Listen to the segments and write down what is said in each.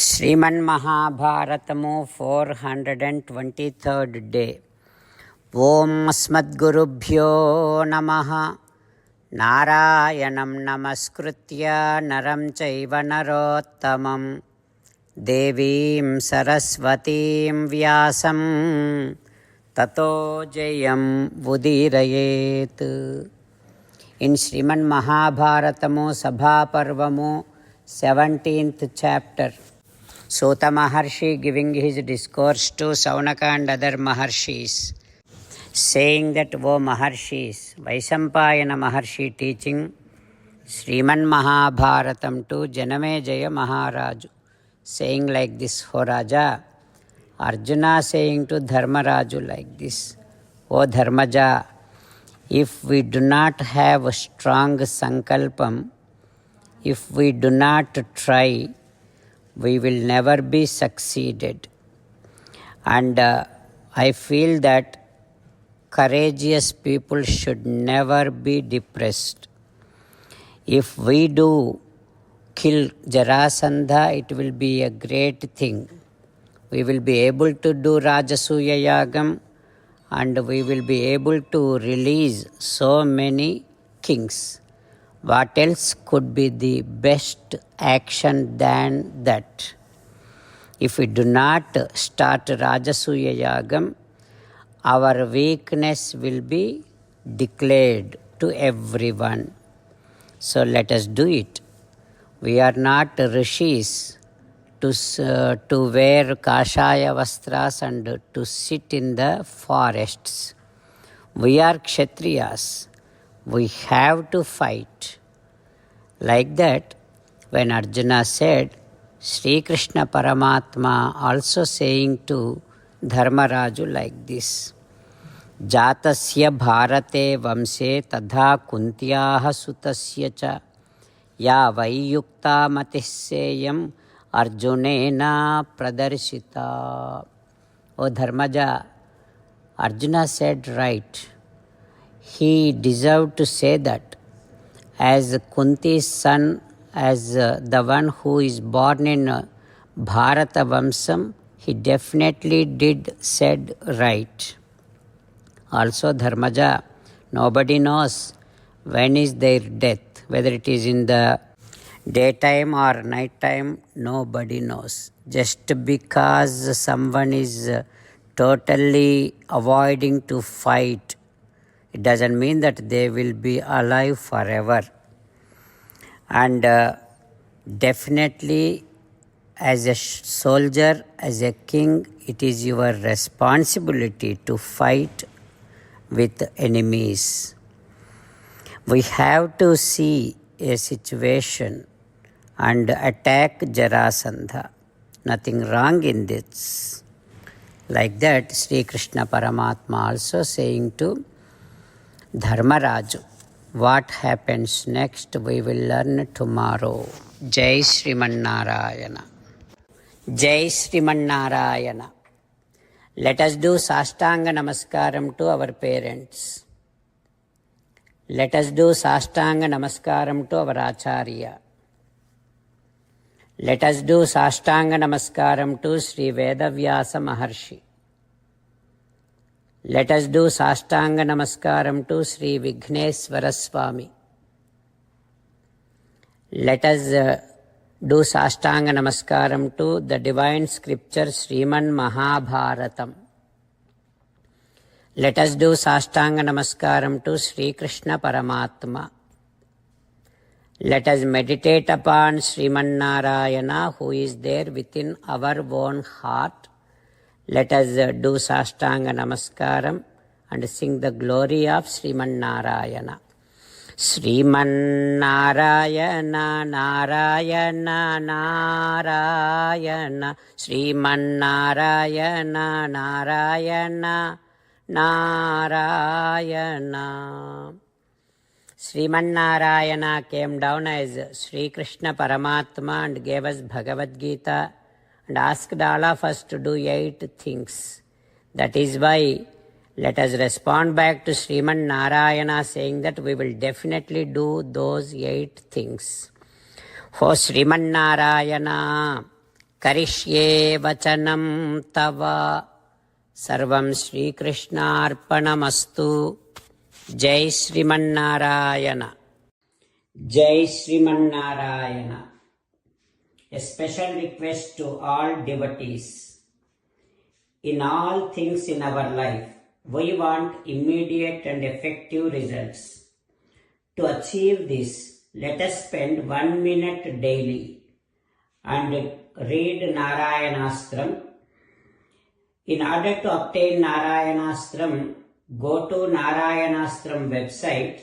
శ్రీమన్మహాభారతము 423rd day. ఓం అస్మద్గురుభ్యో నమః. నారాయణం నమస్కృత్య నరం చైవ నరోత్తమం దేవీం సరస్వతీం వ్యాసం తతో జయం ఉదీరయేత్. ఇన్ శ్రీమన్మహాభారతము సభాపర్వము 17th chapter, Sota Maharshi giving his discourse to Saunaka and other Maharshis, saying that, O Maharshis, Vaisampayana Maharshi teaching Sriman Mahabharatam to Janamejaya Maharaju, saying like this, O Raja. Arjuna saying to Dharmaraju like this, O Dharmaja, if we do not have a strong sankalpam, if we do not try, we will never be succeeded. And I feel that courageous people should never be depressed. If we do kill Jarasandha, it will be a great thing. We will be able to do Rajasuya Yagam, and we will be able to release so many kings. What else could be the best action than that? If we do not start Rajasuya Yagam, our weakness will be declared to everyone. So let us do it. We are not rishis to wear kashaya vastras and to sit in the forests. We are kshatriyas. We have to fight. Like that, when Arjuna said, Sri Krishna Paramatma also saying to Dharmaraju like this, Jatasya bharate vamse tadha kuntyaha sutasya cha ya vaiyukta matisseyam arjunena pradarshita. O Dharmaja, Arjuna said right. He deserved to say that. As Kunti's son, as the one who is born in Bharata Vamsam, he definitely did said right. Also Dharmaja, nobody knows when is their death, whether it is in the daytime or night time, nobody knows. Just because someone is totally avoiding to fight, it doesn't mean that they will be alive forever. And definitely, as a soldier, as a king, it is your responsibility to fight with enemies. We have to see a situation and attack Jarasandha. Nothing wrong in this. Like that, Sri Krishna Paramatma also saying to Dharmaraju, what happens next we will learn tomorrow. Jai Sriman Narayana. Jai Sriman Narayana. Let us do Sastanga Namaskaram to our parents. Let us do Sastanga Namaskaram to our Acharya. Let us do Sastanga Namaskaram to Sri Vedavyasa Maharshi. Let us do Sastanga Namaskaram to Sri Vighneshwara Swami. Let us do Sastanga Namaskaram to the divine scripture Sriman Mahabharatam. Let us do Sastanga Namaskaram to Sri Krishna Paramatma. Let us meditate upon Sriman Narayana who is there within our own heart. Let us do Sastanga Namaskaram and sing the glory of Sriman Narayana. Sriman Narayana, Narayana, Narayana. Sriman Narayana, Narayana, Narayana. Sriman Narayana came down as Sri Krishna Paramatma and gave us Bhagavad Gita and asked all of us to do 8 things. That is why let us respond back to Sriman Narayana saying that we will definitely do those 8 things. For Sriman Narayana, करिष्ये वचनं तव। सर्वं श्रीकृष्णार्पणमस्तु। जय श्रीमन्नारायण। जय Sriman Narayana. A special request to all devotees. In all things in our life, we want immediate and effective results. To achieve this, let us spend 1 minute daily and read Narayanastram. In order to obtain Narayanastram, go to Narayanastram website,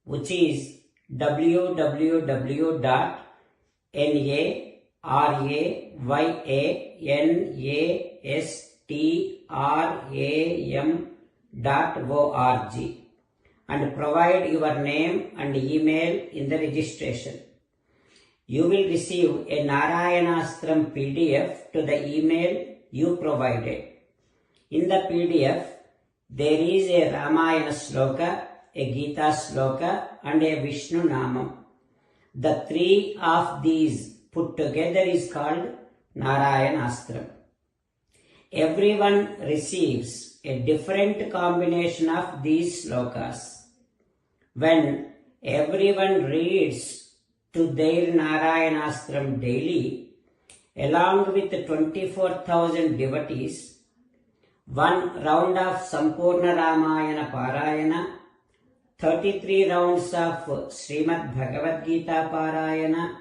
which is www.narayanastram.org, and provide your name and email in the registration. You will receive a Narayanastram PDF to the email you provided. In the PDF, there is a Ramayana sloka, a Gita sloka, and a Vishnu Namam. The three of these put together is called Narayanastram. Everyone receives a different combination of these slokas. When everyone reads to their Narayanastram daily, along with 24,000 devotees, one round of Sampurna Ramayana Parayana, 33 rounds of Srimad Bhagavad Gita Parayana,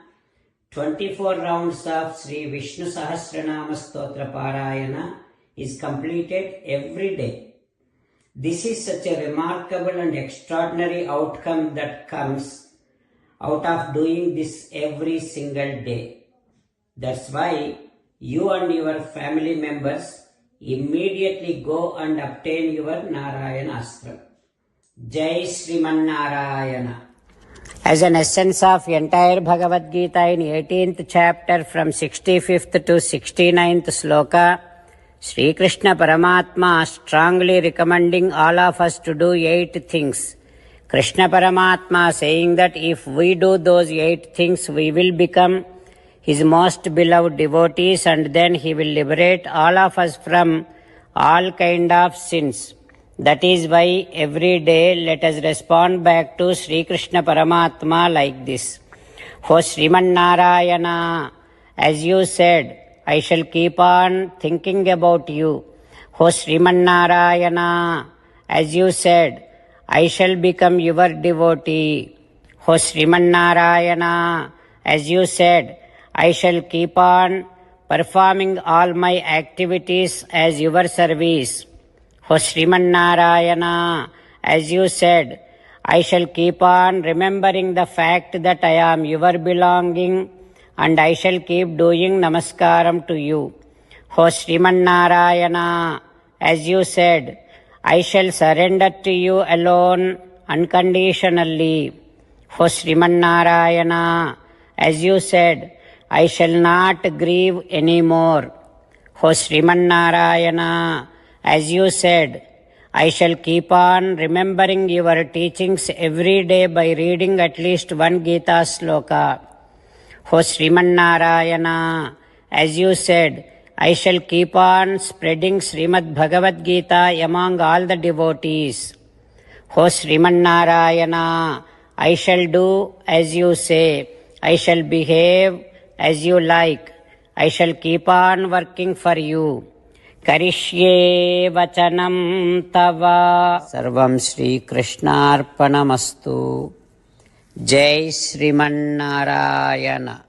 24 rounds of Sri Vishnu Sahasranama Stotra Parayana is completed every day. This is such a remarkable and extraordinary outcome that comes out of doing this every single day. That's why you and your family members immediately go and obtain your Narayanastram. Jai Srimannarayana. As an essence of entire Bhagavad Gita in 18th chapter from 65th to 69th sloka, Sri Krishna Paramatma strongly recommending all of us to do 8 things. Krishna Paramatma saying that if we do those 8 things, we will become His most beloved devotees, and then He will liberate all of us from all kind of sins. That is why every day let us respond back to Sri Krishna Paramatma like this. O Srimannarayana, as you said, I shall keep on thinking about you. O Srimannarayana, as you said, I shall become your devotee. O Srimannarayana, as you said, I shall keep on performing all my activities as your service. O Srimannarayana, as you said, I shall keep on remembering the fact that I am your belonging, and I shall keep doing namaskaram to you. O Srimannarayana, as you said, I shall surrender to you alone unconditionally. O Srimannarayana, as you said, I shall not grieve anymore. O Srimannarayana, as you said, I shall keep on remembering your teachings every day by reading at least 1 Gita sloka. O Srimannarayana, as you said, I shall keep on spreading Srimad Bhagavad Gita among all the devotees. O Srimannarayana, I shall do as you say. I shall behave as you like. I shall keep on working for you. Karishye vachanam tava. Sarvam Shri Krishnarpanamastu. Jai Srimannarayana.